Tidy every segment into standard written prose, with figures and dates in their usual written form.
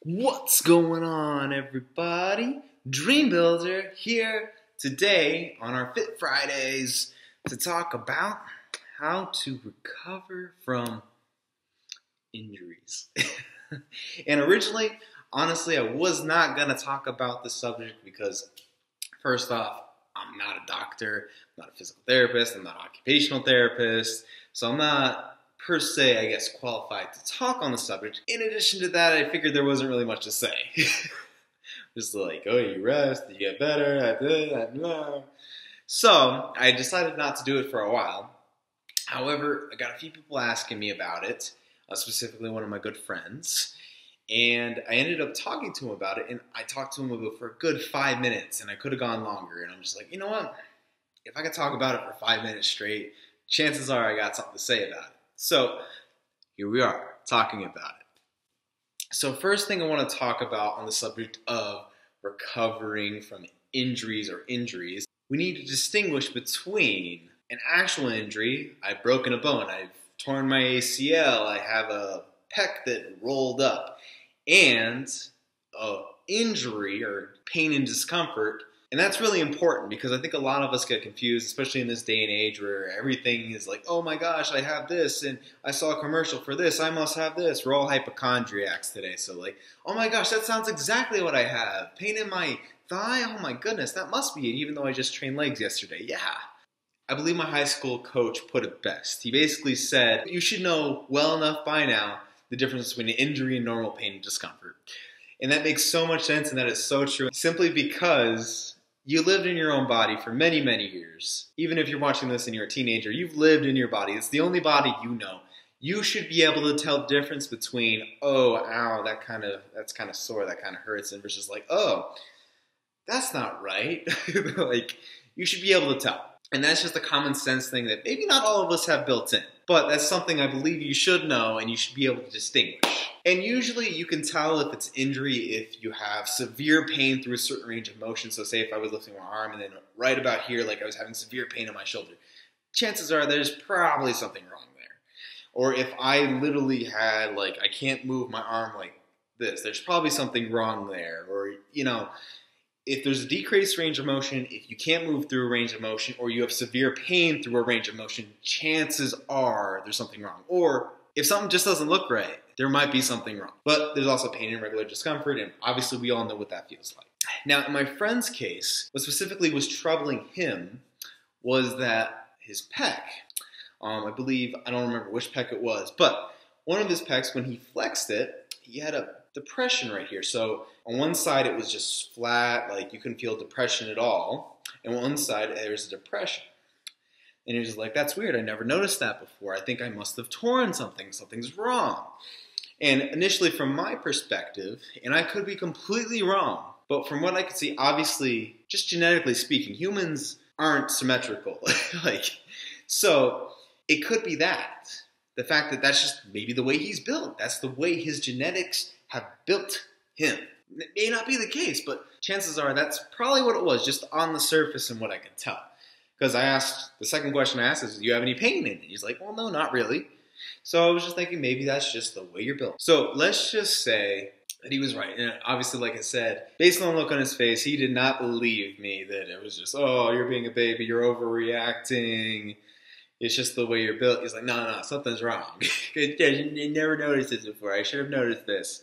What's going on, everybody? Dream Builder here today on our Fit Fridays to talk about how to recover from injuries. And originally, honestly, I was not going to talk about this subject because, first off, I'm not a doctor, I'm not a physical therapist, I'm not an occupational therapist, so I'm not per se, I guess, qualified to talk on the subject. In addition to that, I figured there wasn't really much to say. Just like, oh, you rest, you get better, So I decided not to do it for a while. However, I got a few people asking me about it, specifically one of my good friends. And I ended up talking to him about it, and I talked to him about for a good 5 minutes, and I could have gone longer. And I'm just like, you know what? If I could talk about it for 5 minutes straight, chances are I got something to say about it. So here we are, talking about it. So first thing I want to talk about on the subject of recovering from injuries or injuries, we need to distinguish between an actual injury. I've broken a bone, I've torn my ACL, I have a pec that rolled up, and an injury or pain and discomfort. And that's really important because I think a lot of us get confused, especially in this day and age where everything is like, oh my gosh, I have this, and I saw a commercial for this, I must have this. We're all hypochondriacs today. So like, oh my gosh, that sounds exactly what I have. Pain in my thigh? Oh my goodness, that must be it, even though I just trained legs yesterday. Yeah. I believe my high school coach put it best. He basically said, you should know well enough by now the difference between injury and normal pain and discomfort. And that makes so much sense, and that is so true, simply because you lived in your own body for many, many years. Even if you're watching this and you're a teenager, you've lived in your body. It's the only body you know. You should be able to tell the difference between, oh, ow, that's kind of sore, that kind of hurts, and versus like, oh, that's not right. Like, you should be able to tell. And that's just a common sense thing that maybe not all of us have built in. But that's something I believe you should know and you should be able to distinguish. And usually you can tell if it's injury if you have severe pain through a certain range of motion. So say if I was lifting my arm and then right about here, like I was having severe pain in my shoulder, chances are there's probably something wrong there. Or if I literally had, like, I can't move my arm like this, there's probably something wrong there. Or, you know, if there's a decreased range of motion, if you can't move through a range of motion, or you have severe pain through a range of motion, chances are there's something wrong. Or if something just doesn't look right, there might be something wrong. But there's also pain and regular discomfort, and obviously we all know what that feels like. Now, in my friend's case, what specifically was troubling him was that his pec, I believe, I don't remember which pec it was, but one of his pecs, when he flexed it, he had a depression right here. So on one side it was just flat, like you couldn't feel depression at all, and on one side there was a depression. And he was like, that's weird, I never noticed that before. I think I must have torn something, something's wrong. And initially from my perspective, and I could be completely wrong, but from what I could see, obviously, just genetically speaking, humans aren't symmetrical. So it could be that. The fact that that's just maybe the way he's built. That's the way his genetics have built him. It may not be the case, but chances are that's probably what it was, just on the surface and what I could tell. Because the second question I asked is, do you have any pain in it? He's like, well, no, not really. So I was just thinking maybe that's just the way you're built. So let's just say that he was right. And obviously, like I said, based on the look on his face, he did not believe me that it was just, oh, you're being a baby, you're overreacting. It's just the way you're built. He's like, no, something's wrong. I never noticed this before. I should have noticed this.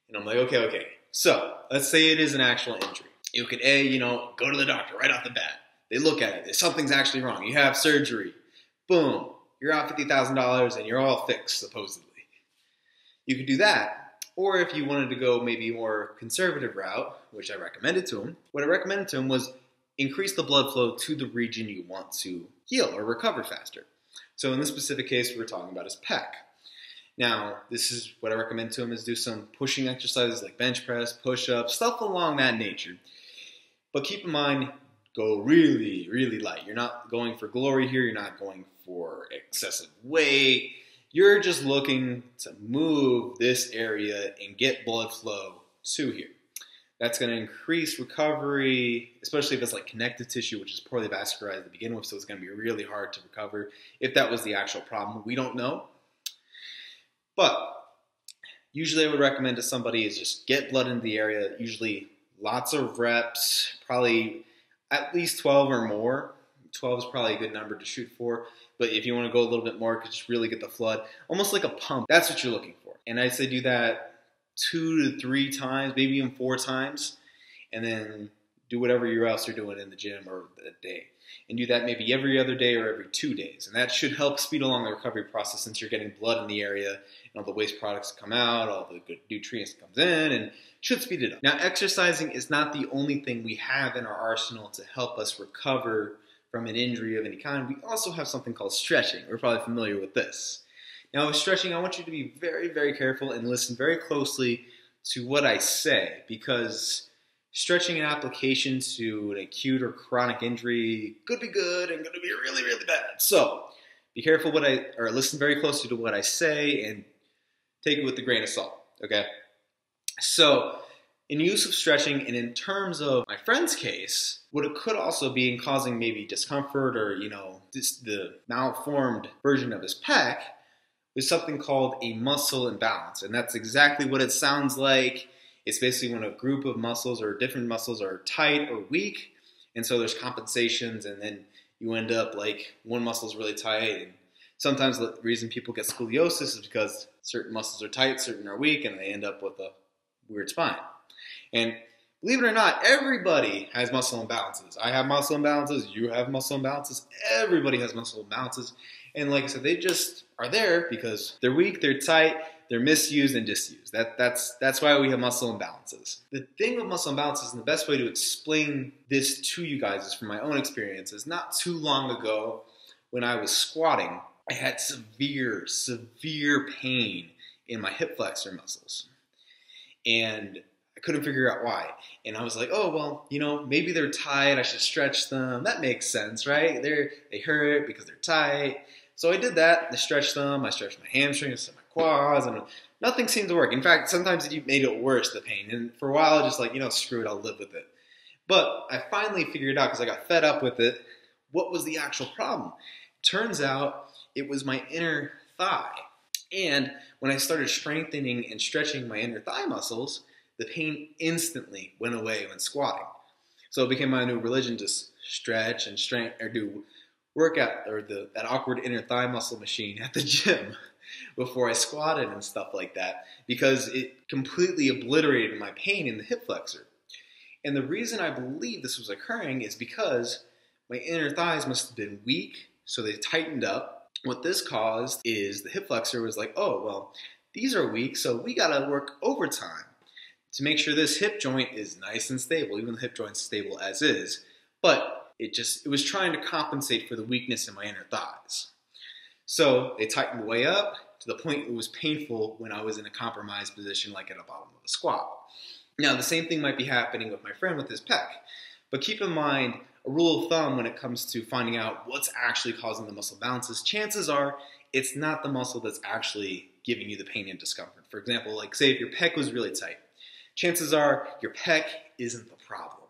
And I'm like, okay. So let's say it is an actual injury. You could, go to the doctor right off the bat. They look at it. Something's actually wrong. You have surgery. Boom. You're out $50,000 and you're all fixed, supposedly. You could do that. Or if you wanted to go maybe a more conservative route, which I recommended to him, what I recommended to him was increase the blood flow to the region you want to heal or recover faster. So in this specific case, we're talking about his pec. Now, this is what I recommend to him is do some pushing exercises like bench press, push-ups, stuff along that nature. But keep in mind, go really, really light. You're not going for glory here. You're not going for excessive weight. You're just looking to move this area and get blood flow to here. That's going to increase recovery, especially if it's like connective tissue, which is poorly vascularized to begin with, so it's going to be really hard to recover. If that was the actual problem, we don't know. But usually I would recommend to somebody is just get blood into the area, usually lots of reps, probably at least 12 or more. 12 is probably a good number to shoot for, but if you want to go a little bit more, just really get the flood, almost like a pump. That's what you're looking for. And I'd say do that 2 to 3 times, maybe even 4 times, and then do whatever else you're doing in the gym or the day. And do that maybe every other day or every 2 days. And that should help speed along the recovery process since you're getting blood in the area and all the waste products come out, all the good nutrients comes in, and should speed it up. Now, exercising is not the only thing we have in our arsenal to help us recover from an injury of any kind. We also have something called stretching. We're probably familiar with this. Now, with stretching, I want you to be very, very careful and listen very closely to what I say, because stretching an application to an acute or chronic injury could be good and could be really, really bad. So be careful listen very closely to what I say and take it with a grain of salt, okay? So in use of stretching, and in terms of my friend's case, what it could also be in causing maybe discomfort or, the malformed version of his pec is something called a muscle imbalance. And that's exactly what it sounds like. It's basically when a group of muscles or different muscles are tight or weak, and so there's compensations, and then you end up like one muscle is really tight. And sometimes the reason people get scoliosis is because certain muscles are tight, certain are weak, and they end up with a weird spine. And believe it or not, everybody has muscle imbalances. I have muscle imbalances, you have muscle imbalances, everybody has muscle imbalances. And like I said, they just are there because they're weak, they're tight, they're misused and disused. That's why we have muscle imbalances. The thing with muscle imbalances, and the best way to explain this to you guys is from my own experiences. Not too long ago, when I was squatting, I had severe, severe pain in my hip flexor muscles. And I couldn't figure out why. And I was like, oh, well, maybe they're tight. I should stretch them. That makes sense, right? They hurt because they're tight. So I did that. I stretched them. I stretched my hamstrings and my quads, and nothing seemed to work. In fact, sometimes it made it worse, the pain. And for a while, I was just like, screw it, I'll live with it. But I finally figured out, because I got fed up with it, what was the actual problem. Turns out it was my inner thigh. And when I started strengthening and stretching my inner thigh muscles, the pain instantly went away when squatting. So it became my new religion to stretch and do workout, or that awkward inner thigh muscle machine at the gym before I squatted and stuff like that, because it completely obliterated my pain in the hip flexor. And the reason I believe this was occurring is because my inner thighs must have been weak, so they tightened up. What this caused is the hip flexor was like, oh, well, these are weak, so we gotta work overtime to make sure this hip joint is nice and stable. Even the hip joint's stable as is, but it was trying to compensate for the weakness in my inner thighs. So they tightened way up to the point it was painful when I was in a compromised position, like at the bottom of a squat. Now, the same thing might be happening with my friend with his pec. But keep in mind, a rule of thumb when it comes to finding out what's actually causing the muscle imbalances, chances are it's not the muscle that's actually giving you the pain and discomfort. For example, like say if your pec was really tight, chances are your pec isn't the problem.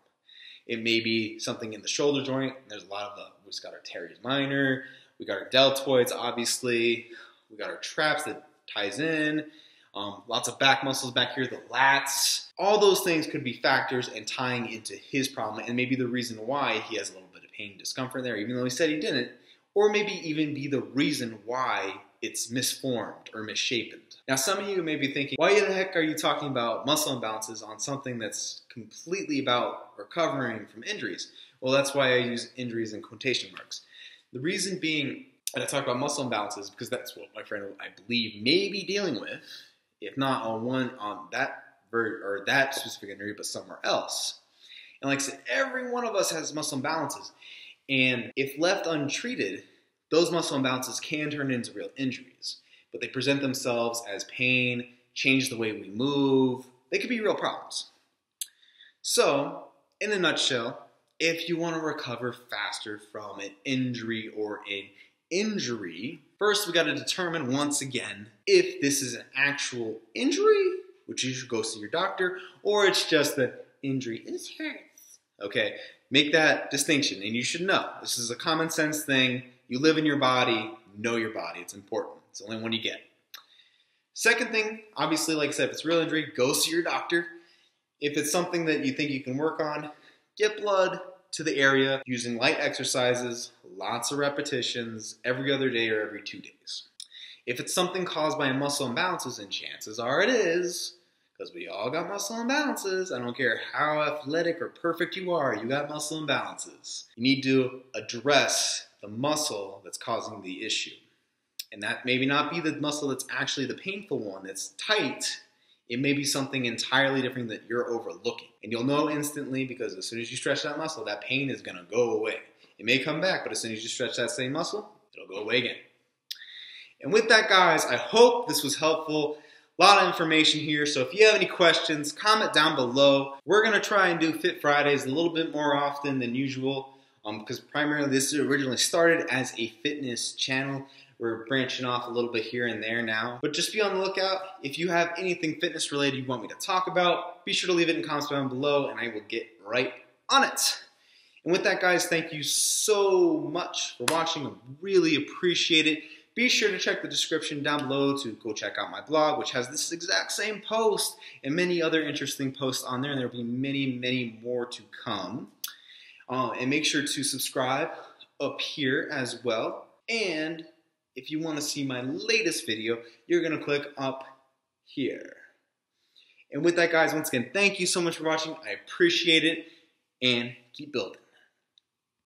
It may be something in the shoulder joint. There's a lot of we've got our teres minor, we got our deltoids, obviously. We got our traps that ties in. Lots of back muscles back here, the lats. All those things could be factors and tying into his problem, and maybe the reason why he has a little bit of pain and discomfort there, even though he said he didn't, or maybe even be the reason why it's misformed or misshapen. Now, some of you may be thinking, why the heck are you talking about muscle imbalances on something that's completely about recovering from injuries? Well, that's why I use injuries in quotation marks. The reason being that I talk about muscle imbalances because that's what my friend, I believe, may be dealing with, if not on that specific injury, but somewhere else. And like I said, every one of us has muscle imbalances. And if left untreated, those muscle imbalances can turn into real injuries. But they present themselves as pain, change the way we move. They could be real problems. So, in a nutshell, if you want to recover faster from an injury first we got to determine once again if this is an actual injury, which you should go see your doctor, or it's just the injury is hurts. Okay, make that distinction, and you should know. This is a common sense thing. You live in your body, know your body. It's important. It's the only one you get. Second thing, obviously, like I said, if it's real injury, go see your doctor. If it's something that you think you can work on, get blood to the area using light exercises, lots of repetitions, every other day or every 2 days. If it's something caused by muscle imbalances, and chances are it is, because we all got muscle imbalances. I don't care how athletic or perfect you are, you got muscle imbalances. You need to address the muscle that's causing the issue. And that maybe not be the muscle that's actually the painful one, that's tight. It may be something entirely different that you're overlooking. And you'll know instantly because as soon as you stretch that muscle, that pain is going to go away. It may come back, but as soon as you stretch that same muscle, it'll go away again. And with that, guys, I hope this was helpful. A lot of information here, so if you have any questions, comment down below. We're going to try and do Fit Fridays a little bit more often than usual because primarily this originally started as a fitness channel. We're branching off a little bit here and there now. But just be on the lookout. If you have anything fitness related you want me to talk about, be sure to leave it in comments down below and I will get right on it. And with that, guys, thank you so much for watching. I really appreciate it. Be sure to check the description down below to go check out my blog, which has this exact same post and many other interesting posts on there. And there will be many, many more to come. And make sure to subscribe up here as well. And if you want to see my latest video, you're going to click up here. And with that, guys, once again, thank you so much for watching. I appreciate it. And keep building.